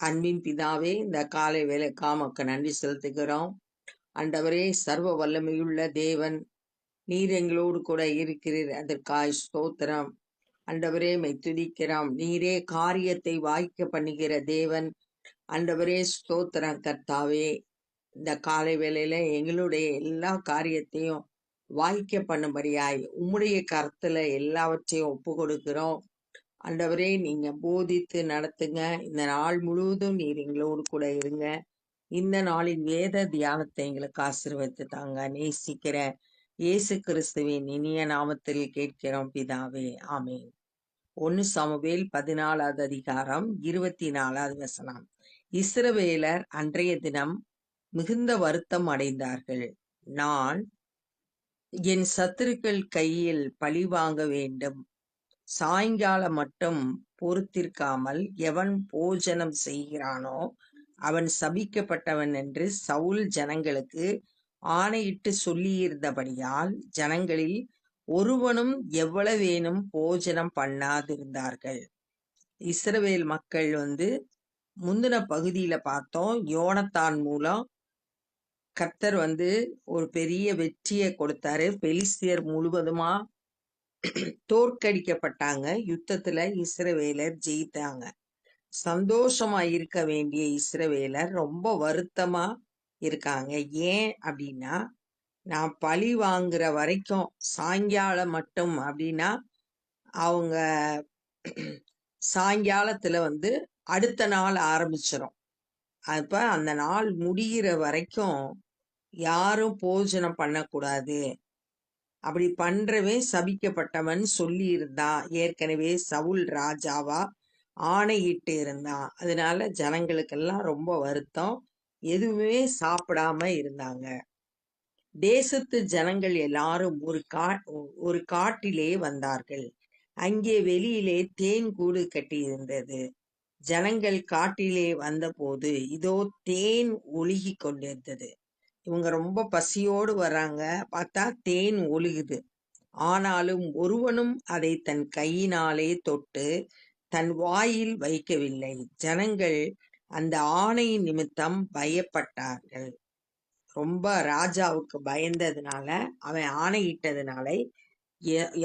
அன்பின் பிதாவே, இந்த காலை வேலைக்காக உமக்கு நன்றி செலுத்துகிறோம். ஆண்டவரே, சர்வ வல்லமையுள்ள தேவன், நீர் எங்களோடு கூட இருக்கிறீர், அதற்காய் ஸ்தோத்திரம். ஆண்டவரே, மை துதிக்கிறோம். நீரே காரியத்தை வாய்க்க பண்ணுகிற தேவன். ஆண்டவரே, ஸ்தோத்திரம் கர்த்தாவே. இந்த காலை வேளையில எங்களுடைய எல்லா காரியத்தையும் வாய்க்க பண்ணும்படியாய் உம்முடைய கருத்துல எல்லாவற்றையும் ஒப்பு கொடுக்கிறோம். ஆண்டவரே, நீங்க போதித்து நடத்துங்க. இந்த நாள் முழுவதும் நீர் எங்களோடு கூட இருங்க. இந்த நாளின் வேத தியானத்தை எங்களுக்கு ஆசீர்வதித்து தாங்க. நேசிக்கிற இயேசு கிறிஸ்துவின் இனிய நாமத்தில் கேட்கிறோம் பிதாவே, ஆமென். 1 சாமுவேல் 14வது அதிகாரம் 24வது வசனம். இஸ்ரவேலர் அன்றைய தினம் மிகுந்த வருத்தம் அடைந்தார்கள். நான் என் சத்துருக்கள் கையில் பழி வாங்க வேண்டும். சாயங்காலம் மட்டும் பொறுத்திருக்காமல் எவன் போஜனம் செய்கிறானோ அவன் சபிக்கப்பட்டவன் என்று சவுல் ஜனங்களுக்கு ஆணையிட்டு சொல்லியிருந்தபடியால் ஜனங்களில் ஒருவனும் எவ்வளவேனும் போஜனம் பண்ணாதிருந்தார்கள். இஸ்ரவேல் மக்கள் முந்தின பகுதியில பார்த்தோம், யோனத்தான் மூலம் கர்த்தர் ஒரு பெரிய வெற்றியை கொடுத்தாரு. பெலிஸ்தியர் முழுவதுமா தோற்கடிக்கப்பட்டாங்க. யுத்தத்துல இஸ்ரவேலர் ஜெயித்தாங்க. சந்தோஷமா இருக்க வேண்டிய இஸ்ரவேலர் ரொம்ப வருத்தமா இருக்காங்க. ஏன் அப்படின்னா, நான் பழி வாங்குற வரைக்கும் சாயங்காலம் மட்டும் அப்படின்னா அவங்க சாயங்காலத்துல அடுத்த நாள் ஆரம்பிச்சிடும். அப்ப அந்த நாள் முடிகிற வரைக்கும் யாரும் போஜனம் பண்ணக்கூடாது. அப்படி பண்றவன் சபிக்கப்பட்டவன் சொல்லி இருந்தான். ஏற்கனவே சவுல் ராஜாவா ஆணையிட்டு இருந்தான். அதனால ஜனங்களுக்கெல்லாம் ரொம்ப வருத்தம். எதுவுமே சாப்பிடாம இருந்தாங்க. தேசத்து ஜனங்கள் எல்லாரும் ஒரு காட்டிலே வந்தார்கள். அங்கே வெளியிலே தேன் கூடு கட்டி இருந்தது. ஜனங்கள் காட்டிலே வந்தபோது இதோ தேன் ஒழுகி கொண்டிருந்தது. இவங்க ரொம்ப பசியோடு வர்றாங்க. பார்த்தா தேன் ஒழுகுது. ஆனாலும் ஒருவனும் அதை தன் கையினாலே தொட்டு தன் வாயில் வைக்கவில்லை. ஜனங்கள் அந்த ஆணையின் நிமித்தம் பயப்பட்டார்கள். ரொம்ப ராஜாவுக்கு பயந்ததுனால, அவன் ஆணையிட்டதுனால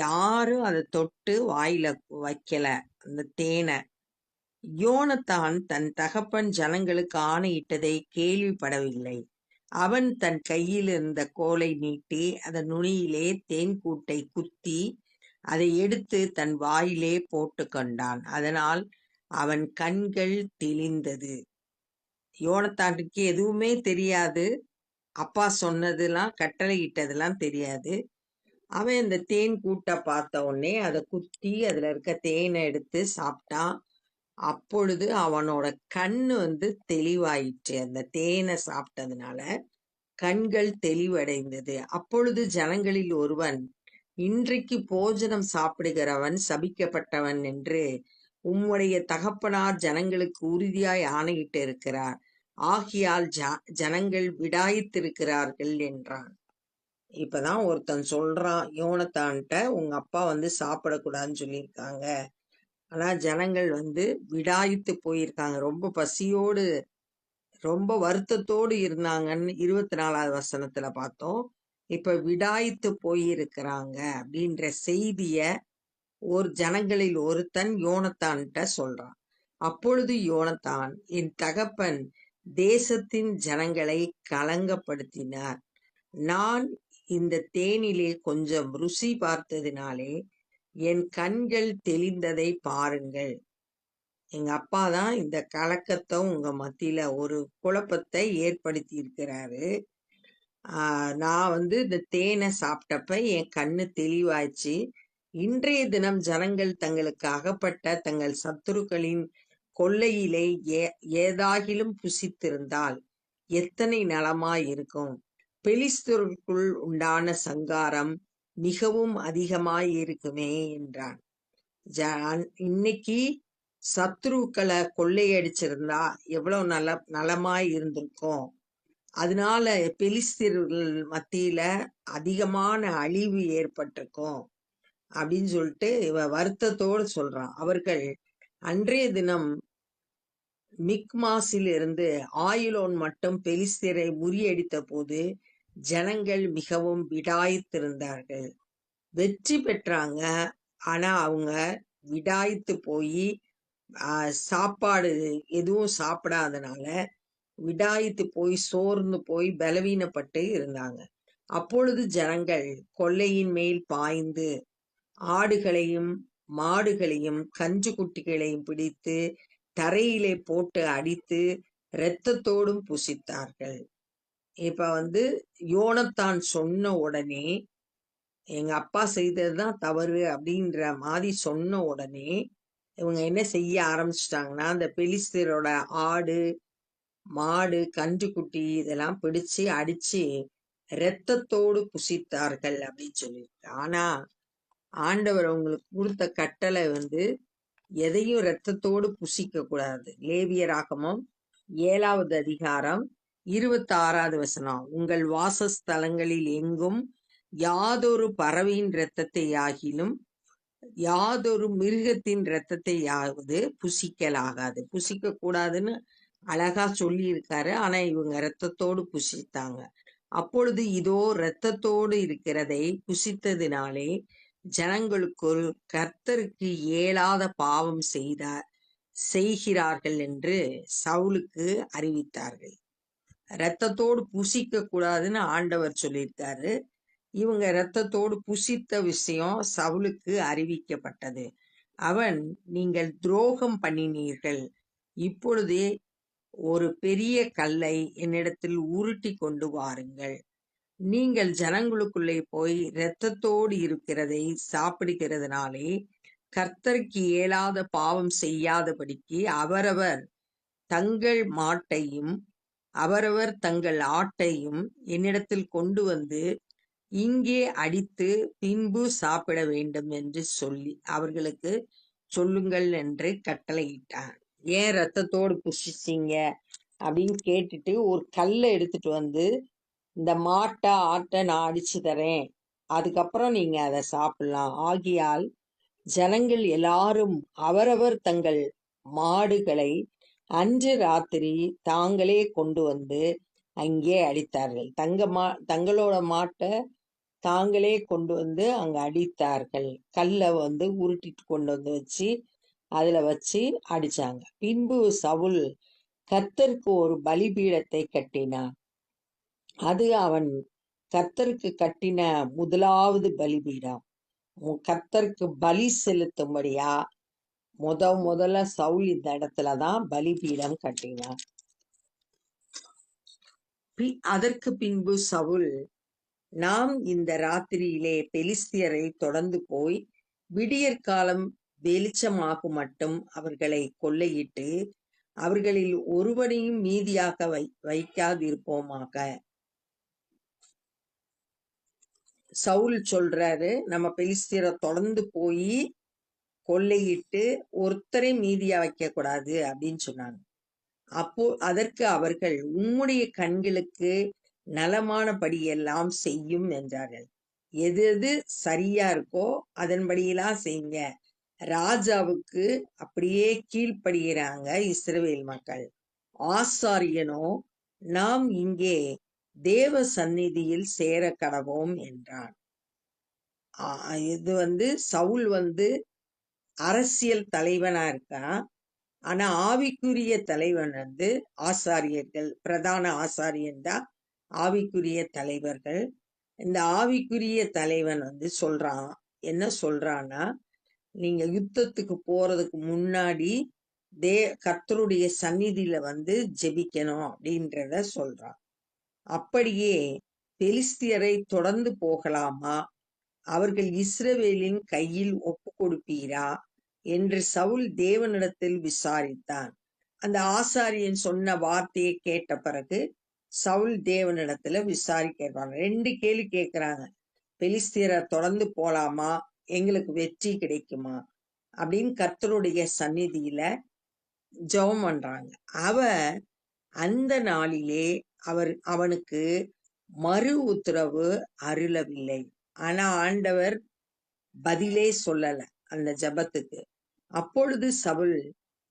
யாரும் அதை தொட்டு வாயில வைக்கல அந்த தேனை. யோனத்தான் தன் தகப்பன் ஜனங்களுக்கு ஆணையிட்டதை கேள்விப்படவில்லை. அவன் தன் கையில் இருந்த கோலை நீட்டி அதன் நுனியிலே தேன் கூட்டை குத்தி அதை எடுத்து தன் வாயிலே போட்டு கொண்டான். அதனால் அவன் கண்கள் தெளிந்தது. யோனத்தானுக்கு எதுவுமே தெரியாது. அப்பா சொன்னதெல்லாம் கட்டளையிட்டதெல்லாம் தெரியாது. அவன் இந்த தேன் கூட்டை பார்த்த உடனே அதை குத்தி அதுல இருக்க தேனை எடுத்து சாப்பிட்டான். அப்பொழுது அவனோட கண்ணு தெளிவாயிற்று. அந்த தேனை சாப்பிட்டதுனால கண்கள் தெளிவடைந்தது. அப்பொழுது ஜனங்களில் ஒருவன், இன்றைக்கு போஜனம் சாப்பிடுகிறவன் சபிக்கப்பட்டவன் என்று உம்முடைய தகப்பனார் ஜனங்களுக்கு உறுதியாய் ஆணையிட்டு இருக்கிறார். ஆகியால் ஜனங்கள் விடாய்த்திருக்கிறார்கள் என்றான். இப்பதான் ஒருத்தன் சொல்றான் யோனத்தான்ட்ட, உங்க அப்பா சாப்பிடக்கூடாதுன்னு சொல்லியிருக்காங்க. ஆனா ஜனங்கள் விடாய்த்து போயிருக்காங்க. ரொம்ப பசியோடு ரொம்ப வருத்தத்தோடு இருந்தாங்கன்னு 24வது வசனத்துல பார்த்தோம். இப்ப விடாய்த்து போயிருக்கிறாங்க அப்படின்ற செய்திய ஒரு ஜனங்களில் ஒருத்தன் யோனத்தான்ட்ட சொல்றான். அப்பொழுது யோனத்தான், என் தகப்பன் தேசத்தின் ஜனங்களை கலங்கப்படுத்தினார். நான் இந்த தேனிலே கொஞ்சம் ருசி பார்த்ததினாலே என் கண்கள் தெளிந்ததை பாருங்கள். எங்க அப்பா தான் இந்த கலக்கத்தை உங்க மத்தியில ஒரு குழப்பத்தை ஏற்படுத்தி இருக்கிறாரு. நான் இந்த தேனை சாப்பிட்டப்ப என் கண்ணு தெளிவாச்சு. இன்றைய தினம் ஜனங்கள் தங்களுக்கு அகப்பட்ட தங்கள் சத்துருக்களின் கொள்ளையிலே ஏதாகிலும் புசித்திருந்தால் எத்தனை நலமாயிருக்கும். பெலிஸ்தருக்குள் உண்டான சங்காரம் மிகவும் அதிகமாயிருக்குமே என்றான். இன்னைக்கு சத்ருக்களை கொள்ளையடிச்சிருந்தா எவ்வளவு நலமாய் இருந்திருக்கும். அதனால பெலிஸ்தர்கள் மத்தியில அதிகமான அழிவு ஏற்பட்டிருக்கும் அப்படின்னு சொல்லிட்டு இவ வருத்தத்தோடு சொல்றான். அவர்கள் அன்றைய தினம் மிக்மாஸில் இருந்து ஆயிலோன் மட்டும் பெலிஸ்தரை முறியடித்த போது ஜனங்கள் மிகவும் விடாய்த்திருந்தார்கள். வெற்றி பெற்றாங்க. ஆனா அவங்க விடாய்த்து போய் சாப்பாடு எதுவும் சாப்பிடாதனால விடாய்த்து போய் சோர்ந்து போய் பலவீனப்பட்டு இருந்தாங்க. அப்பொழுது ஜனங்கள் கொள்ளையின் மேல் பாய்ந்து ஆடுகளையும் மாடுகளையும் கன்று குட்டிகளையும் பிடித்து தரையிலே போட்டு அடித்து இரத்தத்தோடும் புசித்தார்கள். இப்ப யோனத்தான் சொன்ன உடனே எங்க அப்பா செய்ததுதான் தவறு அப்படின்ற மாதிரி சொன்ன உடனே இவங்க என்ன செய்ய ஆரம்பிச்சிட்டாங்கன்னா, அந்த பெலிஸ்தரோட ஆடு மாடு கன்றுக்குட்டி இதெல்லாம் பிடிச்சு அடிச்சு இரத்தத்தோடு புசித்தார்கள் அப்படின்னு சொல்லியிருக்கு. ஆனா ஆண்டவர் உங்களுக்கு கொடுத்த கட்டளை எதையும் இரத்தத்தோடு புசிக்க கூடாது. லேவியராகமம் 7வது அதிகாரம் 26வது வசனம். உங்கள் வாசஸ்தலங்களில் எங்கும் யாதொரு பறவையின் இரத்தத்தை ஆகிலும் யாதொரு மிருகத்தின் இரத்தத்தையாவது புசிக்கலாகாது. புசிக்க கூடாதுன்னு அழகா சொல்லி இருக்காரு. ஆனா இவங்க இரத்தத்தோடு புசித்தாங்க. அப்பொழுது இதோ இரத்தத்தோடு இருக்கிறதை புசித்ததினாலே ஜனங்களுக்குள் கர்த்தருக்கு இயலாத பாவம் செய்கிறார்கள் என்று சவுலுக்கு அறிவித்தார்கள். இரத்தத்தோடு புசிக்க கூடாதுன்னு ஆண்டவர் சொல்லியிருக்காரு. இவங்க இரத்தத்தோடு புசித்த விஷயம் சவுலுக்கு அறிவிக்கப்பட்டது. அவன், நீங்கள் துரோகம் பண்ணினீர்கள், இப்பொழுதே ஒரு பெரிய கல்லை என்னிடத்தில் உருட்டி கொண்டு வாருங்கள். நீங்கள் ஜனங்களுக்குள்ளே போய் இரத்தத்தோடு இருக்கிறதை சாப்பிடுகிறதுனாலே கர்த்தருக்கு இயலாத பாவம் செய்யாதபடிக்கு அவரவர் தங்கள் மாட்டையும் அவரவர் தங்கள் ஆட்டையும் என்னிடத்தில் கொண்டு வந்து இங்கே அடித்து பின்பு சாப்பிட வேண்டும் என்று சொல்லி அவர்களுக்கு சொல்லுங்கள் என்று கட்டளையிட்டான். ஏன் இரத்தத்தோடு புசிச்சீங்க அப்படின்னு கேட்டுட்டு ஒரு கல்லை எடுத்துட்டு இந்த மாட்டை ஆட்டை நான் அடிச்சு தரேன், அதுக்கப்புறம் நீங்க அதை சாப்பிடலாம். ஆகியால் ஜனங்கள் எல்லாரும் அவரவர் தங்கள் மாடுகளை அன்று ராத்திரி தாங்களே கொண்டு வந்து அங்கே அடித்தார்கள். தங்களோட மாட்டை தாங்களே கொண்டு வந்து அங்க அடித்தார்கள். கல்லை உருட்டிட்டு கொண்டு வச்சு அதுல வச்சு அடிச்சாங்க. பின்பு சவுல் கர்த்தருக்கு ஒரு பலிபீடத்தை கட்டினான். அது அவன் கர்த்தருக்கு கட்டின முதலாவது பலிபீடம். கர்த்தருக்கு பலி செலுத்தும்படியா முதல்ல சவுல் இந்த இடத்துலதான் பலிபீடம் கட்டினான். அதற்கு பின்பு சவுல், நாம் இந்த ராத்திரியிலே பெலிஸ்தியரை தொடர்ந்து போய் விடியற்காலம் வெளிச்சமாகும் மட்டும் அவர்களை கொள்ளையிட்டு அவர்களில் ஒருவனையும் மீதியாக வைக்காதிருப்போமாக. சவுல் சொல்றாரு, நம்ம பெலிஸ்தியரை தொடர்ந்து போய் கொள்ளையிட்டு ஒருத்தரை மீதியா வைக்க கூடாது அப்படின்னு சொன்னாங்க. அப்போ அதற்கு அவர்கள், உம்முடைய கண்களுக்கு நலமானபடியெல்லாம் செய்யும் என்றார்கள். எது எது சரியா இருக்கோ அதன்படியெல்லாம் செய்யுங்க. ராஜாவுக்கு அப்படியே கீழ்ப்படுகிறாங்க இஸ்ரவேல் மக்கள். ஆசாரியனோ, நாம் இங்கே தேவ சந்நிதியில் சேர கடவோம் என்றான். இது சவுல் அரசியல் தலைவனா இருக்கான். ஆனா ஆவிக்குரிய தலைவன் ஆசாரியர்கள், பிரதான ஆசாரியன் தான் ஆவிக்குரிய தலைவர்கள். இந்த ஆவிக்குரிய தலைவன் சொல்றான், என்ன சொல்றான்னா, நீங்க யுத்தத்துக்கு போறதுக்கு முன்னாடி கர்த்தருடைய சந்நிதியில ஜெபிக்கணும் அப்படின்றத சொல்றான். அப்படியே பெலிஸ்தியரை தொடர்ந்து போகலாமா, அவர்கள் இஸ்ரவேலின் கையில் ஒப்பு கொடுப்பீரா என்று சவுல் தேவனிடத்தில் விசாரித்தான். அந்த ஆசாரியன் சொன்ன வார்த்தையை கேட்ட பிறகு சவுல் தேவனிடத்துல விசாரிக்கிறான். 2 கேள்வி கேட்கிறாங்க. பெலிஸ்தியரை தொடர்ந்து போலாமா, எங்களுக்கு வெற்றி கிடைக்குமா அப்படின்னு கர்த்தருடைய சந்நிதியில ஜெபம் பண்றாங்க. அந்த நாளிலே அவனுக்கு மறு உத்தரவு அருளவில்லை. ஆனா ஆண்டவர் பதிலே சொல்லல அந்த ஜெபத்துக்கு. அப்பொழுது சவுல்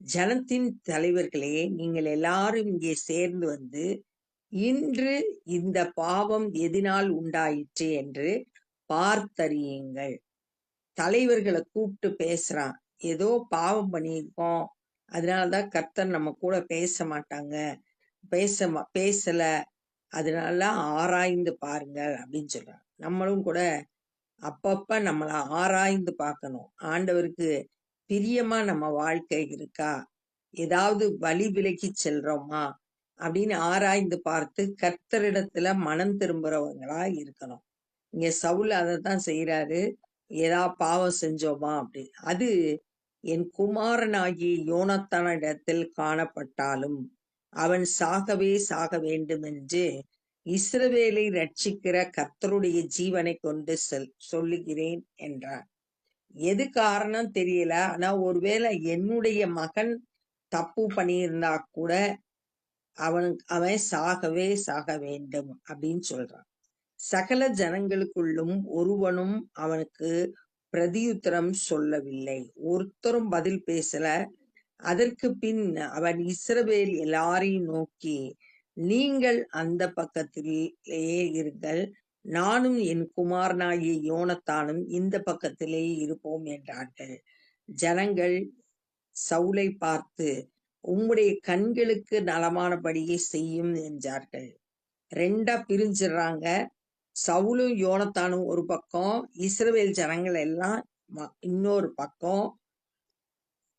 ஜனத்தின் தலைவர்களே, நீங்கள் எல்லாரும் இங்கே சேர்ந்து வந்து, இன்று இந்த பாவம் எதினால் உண்டாயிற்று என்று பார்த்தறியுங்கள். தலைவர்களை கூப்பிட்டு பேசுறான். ஏதோ பாவம் பண்ணியிருக்கோம், அதனாலதான் கர்த்தர் நம்ம கூட பேச மாட்டாங்க, பேசல, அதனால ஆராய்ந்து பாருங்கள் அப்படின்னு சொல்றான். நம்மளும் கூட அப்பப்ப நம்மள ஆராய்ந்து பார்க்கணும். ஆண்டவருக்கு பிரியமா நம்ம வாழ்க்கை இருக்கா, ஏதாவது வழி விலகி செல்றோமா அப்படின்னு ஆராய்ந்து பார்த்து கர்த்தரிடத்துல மனம் திரும்புறவங்களா இருக்கணும். இங்க சவுல் அதைத்தான் செய்யறாரு. ஏதாவது பாவம் செஞ்சோமா அப்படி. அது என் குமாரனாகிய யோனத்தானிடத்தில் காணப்பட்டாலும் அவன் சாகவே சாக வேண்டும் என்று இஸ்ரவேலை ரட்சிக்கிற கர்த்தருடைய ஜீவனை கொண்டு சொல்லுகிறேன் என்றான். எது காரணம் தெரியல. ஆனா ஒருவேளை என்னுடைய மகன் தப்பு பண்ணியிருந்தா கூட அவன் சாகவே சாக வேண்டும் அப்படின்னு சொல்றான். சகல ஜனங்களுக்குள்ளும் ஒருவனும் அவனுக்கு பிரதியுத்தரம் சொல்லவில்லை. ஒருத்தரும் பதில் பேசல. அதற்கு பின் அவன் இஸ்ரவேல் எல்லாரையும் நோக்கி, நீங்கள் அந்த பக்கத்திலேயே இருங்கள், நானும் என் குமாரனாகிய யோனத்தானும் இந்த பக்கத்திலேயே இருப்போம் என்றார்கள். ஜனங்கள் சவுலை பார்த்து, உம்முடைய கண்களுக்கு நலமானபடியே செய்யும் என்றார்கள். ரெண்டா பிரிஞ்சிடுறாங்க. சவுலும் யோனத்தானும் ஒரு பக்கம், இஸ்ரவேல் ஜனங்கள் எல்லாம் இன்னொரு பக்கம்.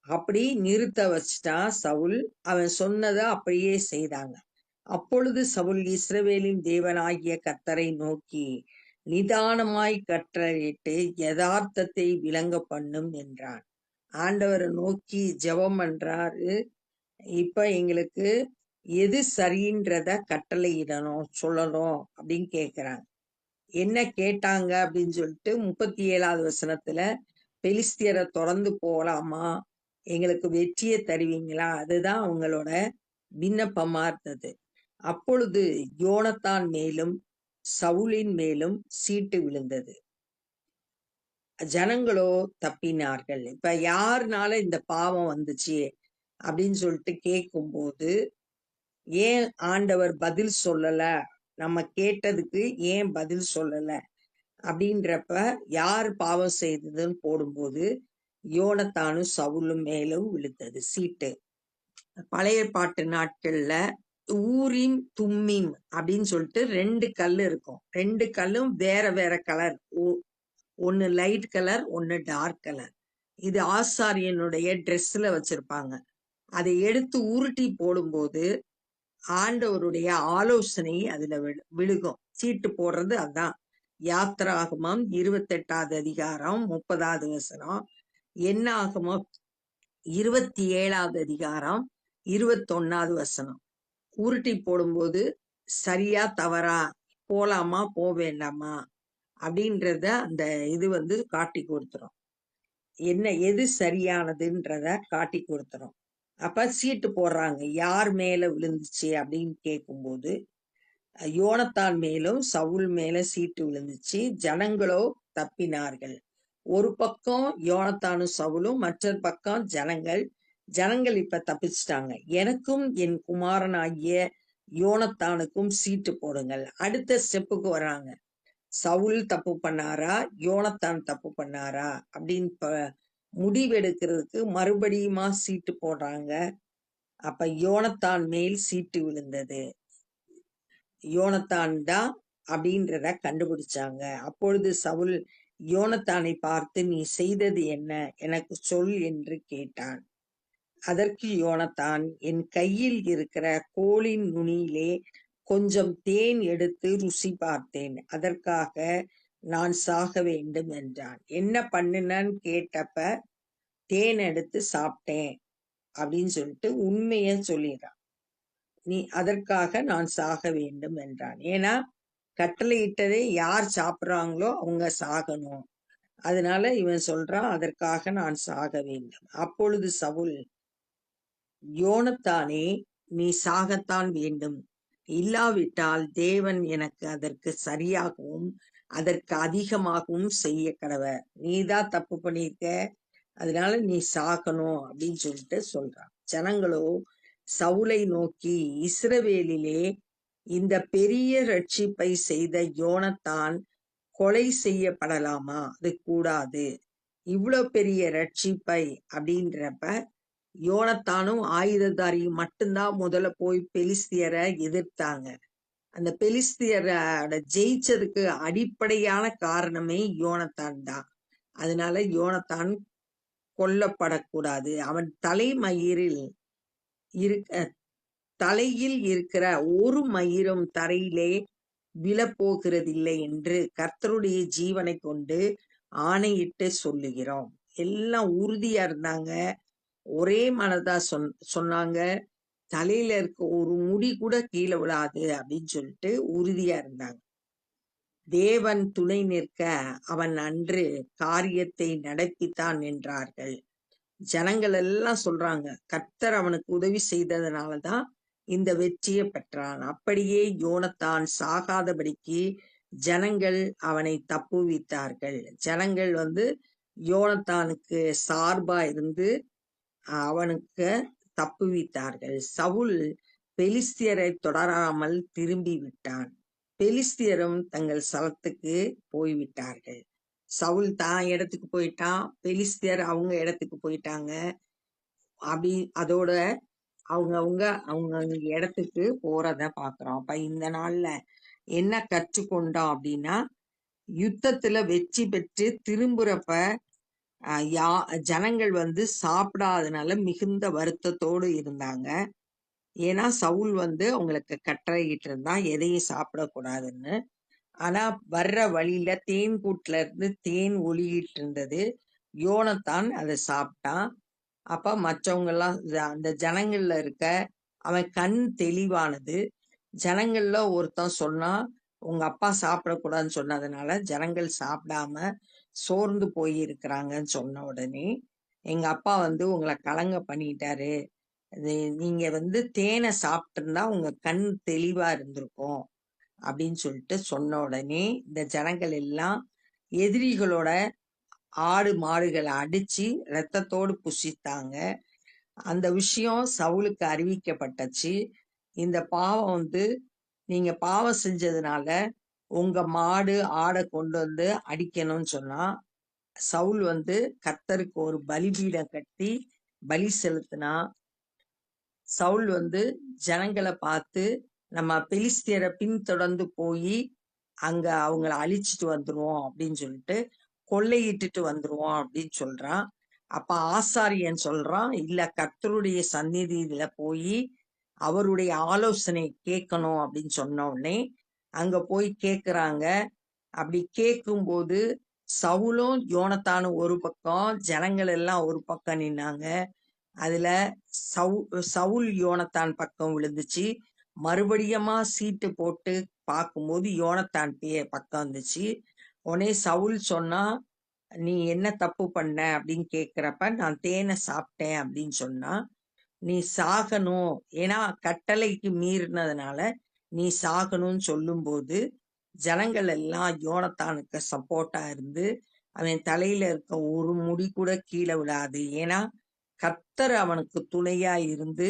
அப்படி நிறுத்த வச்சுட்டான் சவுல். அவன் சொன்னதை அப்படியே செய்தாங்க. அப்பொழுது சவுல் இஸ்ரவேலின் தேவனாகிய கர்த்தரை நோக்கி, நிதானமாய் கட்டளையிட்டு யதார்த்தத்தை விளங்க பண்ணும் என்றான். ஆண்டவரை நோக்கி ஜெபம் பண்றாரு. இப்ப எங்களுக்கு எது சரின்றத கட்டளையிடணும், சொல்லணும் அப்படின்னு கேட்கிறாங்க. என்ன கேட்டாங்க அப்படின்னு சொல்லிட்டு 37வது வசனத்துல, பெலிஸ்தியரை தொடர்ந்து போலாமா, எங்களுக்கு வெற்றியை தருவீங்களா, அதுதான் அவங்களோட விண்ணப்பமா இருந்தது. அப்பொழுது யோனத்தான் மேலும் சவுலின் மேலும் சீட்டு விழுந்தது, ஜனங்களோ தப்பினார்கள். இப்ப யாருனால இந்த பாவம் வந்துச்சு அப்படின்னு சொல்லிட்டு கேட்கும்போது, ஏன் ஆண்டவர் பதில் சொல்லல, நம்ம கேட்டதுக்கு ஏன் பதில் சொல்லல அப்படின்றப்ப, யார் பாவம் செய்ததுன்னு போடும்போது யோனத்தானும் சவுலும் மேலும் விழுந்தது சீட்டு. பழைய பாட்டு நாட்கள்ல ஊரின் தும்மிம் அப்படின்னு சொல்லிட்டு 2 கல் இருக்கும். 2 கல்லும் வேற வேற கலர், ஒன்னு லைட் கலர், ஒன்னு டார்க் கலர். இது ஆசாரியனுடைய ட்ரெஸ்ல வச்சிருப்பாங்க. அதை எடுத்து உருட்டி போடும்போது ஆண்டவருடைய ஆலோசனை அதுல விழுகும். சீட்டு போடுறது அதான். யாத்திராகமம் 28வது அதிகாரம் 30வது வசனம், என்னாகமம் 27வது அதிகாரம் 21வது வசனம். உருட்டி போடும்போது சரியா தவறா, போலாமா போ வேண்டாமா அப்படின்றத அந்த இது காட்டி கொடுத்துரும். என்ன எது சரியானதுன்றத காட்டி கொடுத்துரும். அப்ப சீட்டு போடுறாங்க, யார் மேல விழுந்துச்சு அப்படின்னு கேட்கும்போது யோனத்தான் மேலும் சவுல் மேல சீட்டு விழுந்துச்சு. ஜனங்களோ தப்பினார்கள். ஒரு பக்கம் யோனத்தானும் சவுலும், மற்றொரு பக்கம் ஜனங்கள் இப்ப தப்பிச்சிட்டாங்க. எனக்கும் என் குமாரனாகிய யோனத்தானுக்கும் சீட்டு போடுங்கள். அடுத்த ஸ்டெப்புக்கு வராங்க. சவுல் தப்பு பண்ணாரா, யோனத்தான் தப்பு பண்ணாரா அப்படின்னு முடிவெடுக்கிறதுக்கு மறுபடியுமா சீட்டு போடுறாங்க. அப்ப யோனத்தான் மேல் சீட்டு விழுந்தது. யோனத்தான் தான் அப்படின்றத கண்டுபிடிச்சாங்க. அப்பொழுது சவுல் யோனத்தானை பார்த்து, நீ செய்தது என்ன, எனக்கு சொல் என்று கேட்டான். அதற்கு யோனத்தான், என் கையில் இருக்கிற கோலின் நுனியிலே கொஞ்சம் தேன் எடுத்து ருசி பார்த்தேன், அதற்காக நான் சாக வேண்டும் என்றான். என்ன பண்ணுனன்னு கேட்டப்ப, தேன் எடுத்து சாப்பிட்டேன் அப்படின்னு சொல்லிட்டு உண்மைய சொல்லிடுறான். நீ அதற்காக நான் சாக வேண்டும் என்றான். ஏன்னா கட்டளையிட்டதை யார் சாப்பிட்றாங்களோ அவங்க சாகணும். அதனால இவன் சொல்றான், அதற்காக நான் சாக வேண்டும். அப்பொழுது சவுல், யோனத்தானே, நீ சாகத்தான் வேண்டும், இல்லாவிட்டால் தேவன் எனக்கு அதற்கு சரியாகவும் அதற்கு அதிகமாகவும் செய்ய கடவர். நீதான் தப்பு பண்ணியிருக்க, அதனால நீ சாகணும் அப்படின்னு சொல்லிட்டு சொல்றான். ஜனங்களோ சவுலை நோக்கி, இஸ்ரவேலிலே இந்த பெரிய ரட்சிப்பை செய்த யோனத்தான் கொலை செய்யப்படலாமா? அது கூடாது. இவ்வளவு பெரிய ரட்சிப்பை அப்படின்றப்ப யோனத்தானும் ஆயுததாரியும் மட்டும்தான் முதல்ல போய் பெலிஸ்தியரை எதிர்த்தாங்க. அந்த பெலிஸ்தியரோட ஜெயிச்சதுக்கு அடிப்படையான காரணமே யோனத்தான் தான். அதனால யோனத்தான் கொல்லப்படக்கூடாது. அவன் தலையில் இருக்கிற ஒரு மயிரும் தரையிலே விழப்போகிறதில்லை என்று கர்த்தருடைய ஜீவனை கொண்டு ஆணையிட்டு சொல்லுகிறோம். எல்லாம் உறுதியா இருந்தாங்க. ஒரே மனதா சொன்னாங்க. தலையில இருக்க ஒரு முடி கூட கீழே விழாது அப்படின்னு சொல்லிட்டு உறுதியா இருந்தாங்க. தேவன் துணை நிற்க அவன் அன்று காரியத்தை நடப்பித்தான் என்றார்கள். ஜனங்கள் எல்லாம் சொல்றாங்க, கர்த்தர் அவனுக்கு உதவி செய்ததுனாலதான் இந்த வெற்றியை பெற்றான். அப்படியே யோனத்தான் சாகாதபடிக்கு ஜனங்கள் அவனை தப்புவித்தார்கள். ஜனங்கள் யோனத்தானுக்கு சார்பா இருந்து அவனுக்கு தப்புவித்தார்கள். சவுல் பெலிஸ்தியரை தொடராமல் திரும்பி விட்டான். பெலிஸ்தியரும் தங்கள் ஸ்தலத்துக்கு போய்விட்டார்கள். சவுல் தான் இடத்துக்கு போயிட்டான், பெலிஸ்தியர் அவங்க இடத்துக்கு போயிட்டாங்க. அப்படி அதோட அவங்க இடத்துக்கு போறத பாக்குறோம். அப்ப இந்த நாள்ல என்ன கற்றுக்கொண்டோம் அப்படின்னா, யுத்தத்துல வெற்றி பெற்று திரும்புறப்ப ஜனங்கள் சாப்பிடாதனால மிகுந்த வருத்தத்தோடு இருந்தாங்க. ஏன்னா சவுல் அவங்களுக்கு கட்டளையிட்டு இருந்தான் எதையும் சாப்பிடக்கூடாதுன்னு. ஆனா வர்ற வழியில தேன் கூட்டுல இருந்து தேன் ஒழுகிட்டு இருந்தது. யோனத்தான் அதை சாப்பிட்டான். அப்ப மற்றவங்க எல்லாம் அந்த ஜனங்கள்ல இருக்க அவன் கண் தெளிவானது. ஜனங்கள்ல ஒருத்தன் சொன்னா, உங்க அப்பா சாப்பிடக்கூடாதுன்னு சொன்னதுனால ஜனங்கள் சாப்பிடாம சோர்ந்து போய் இருக்கிறாங்கன்னு சொன்ன உடனே, எங்க அப்பா உங்களை கலங்க பண்ணிட்டாரு. நீங்க தேனை சாப்பிட்டு இருந்தா உங்க கண் தெளிவா இருந்திருக்கும் அப்படின்னு சொல்லிட்டு சொன்ன உடனே இந்த ஜனங்கள் எல்லாம் எதிரிகளோட ஆடு மாடுகளை அடிச்சு ரத்தத்தோடு புசித்தாங்க. அந்த விஷயம் சவுலுக்கு அறிவிக்கப்பட்டுச்சு. இந்த பாவம் நீங்க பாவம் செஞ்சதுனால உங்க மாடு ஆடை கொண்டு அடிக்கணும்னு சொன்னா, சவுல் கர்த்தருக்கு ஒரு பலிபீடம் கட்டி பலி செலுத்தினா. சவுல் ஜனங்களை பார்த்து, நம்ம பெலிஸ்தியரை பின்தொடர்ந்து போய் அங்க அவங்கள அழிச்சிட்டு வந்துருவோம் அப்படின்னு சொல்லிட்டு கொள்ளையிட்டுட்டு வந்துருவோம் அப்படின்னு சொல்றான். அப்ப ஆசாரியன் சொல்றான், இல்ல கர்த்தருடைய சந்நிதியில போய் அவருடைய ஆலோசனை கேட்கணும் அப்படின்னு சொன்ன உடனே அங்க போய் கேக்குறாங்க. அப்படி கேட்கும்போது சவுலும் யோனத்தானும் ஒரு பக்கம், ஜனங்கள் எல்லாம் ஒரு பக்கம் நின்னாங்க. அதுல சவுல் யோனத்தான் பக்கம் விழுந்துச்சு. மறுபடியுமா சீட்டு போட்டு பார்க்கும்போது யோனத்தான் பக்கம் வந்துச்சு. உடனே சவுல் சொன்னா, நீ என்ன தப்பு பண்ண அப்படின்னு கேக்குறப்ப, நான் தேனை சாப்பிட்டேன் அப்படின்னு சொன்னா, நீ சாகணும், ஏன்னா கட்டளைக்கு மீறினதுனால நீ சாகணும்னு சொல்லும்போது ஜனங்கள் எல்லாம் யோனத்தானுக்கு சப்போர்ட்டா இருந்து அவன் தலையில இருக்க ஒரு முடி கூட கீழே விடாது, ஏன்னா கர்த்தர் அவனுக்கு துணையா இருந்து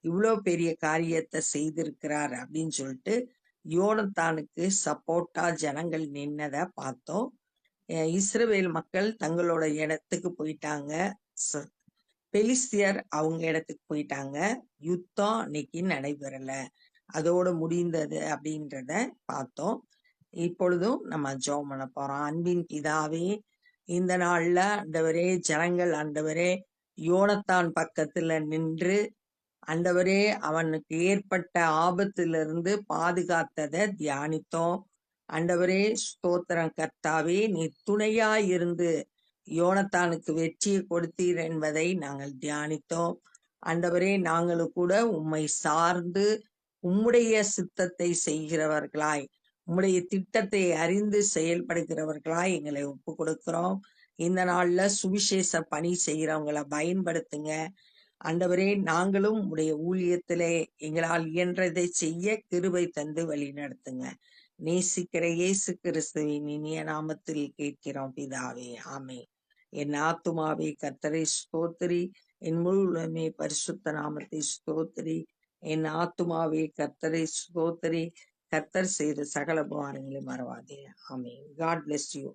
இவ்வளோ பெரிய காரியத்தை செய்திருக்கிறார் அப்படின்னு சொல்லிட்டு யோனத்தானுக்கு சப்போர்ட்டா ஜனங்கள் நின்னதை பார்த்தோம். இஸ்ரவேல் மக்கள் தங்களோட இடத்துக்கு போயிட்டாங்க. பெலிஸ்தியர் அவங்க இடத்துக்கு போயிட்டாங்க. யுத்தம் அன்னைக்கு நடைபெறல, அதோட முடிந்தது அப்படின்றத பார்த்தோம். இப்பொழுதும் நம்ம ஜெபம் பண்ண போறோம். அன்பின் பிதாவே, இந்த நாள்ல ஆண்டவரே, ஜனங்கள் ஆண்டவரே யோனத்தான் பக்கத்துல நின்று ஆண்டவரே அவனுக்கு ஏற்பட்ட ஆபத்திலிருந்து பாதுகாத்ததை தியானித்தோம். ஆண்டவரே ஸ்தோத்திரம் கர்த்தாவே, நீ துணையா இருந்து யோனத்தானுக்கு வெற்றியை கொடுத்தீர் என்பதை நாங்கள் தியானித்தோம். ஆண்டவரே, நாங்களும் கூட உம்மை சார்ந்து உம்முடைய சித்தத்தை செய்கிறவர்களாய், உம்முடைய திட்டத்தை அறிந்து செயல்படுகிறவர்களாய் எங்களை ஒப்பு கொடுக்கிறோம். இந்த நாள்ல சுவிசேஷ பணி செய்கிறவங்களை பயன்படுத்துங்க ஆண்டவரே. நாங்களும் உடைய ஊழியத்திலே எங்களால் இயன்றதை செய்ய கிருபை தந்து வழி நடத்துங்க. நேசிக்கிற இயேசு கிறிஸ்துவின் இனிய நாமத்தில் கேட்கிறோம் பிதாவே, ஆமென். என் ஆத்துமாவே கர்த்தரை ஸ்தோத்திரி, என் முழு உள்ளமே பரிசுத்த நாமத்தை ஸ்தோத்திரி. என் ஆத்துமாவே கர்த்தரை ஸ்தோத்திரி, கர்த்தர் செய்த சகல உபகாரங்களை மறவாதே. ஆமென். God bless you.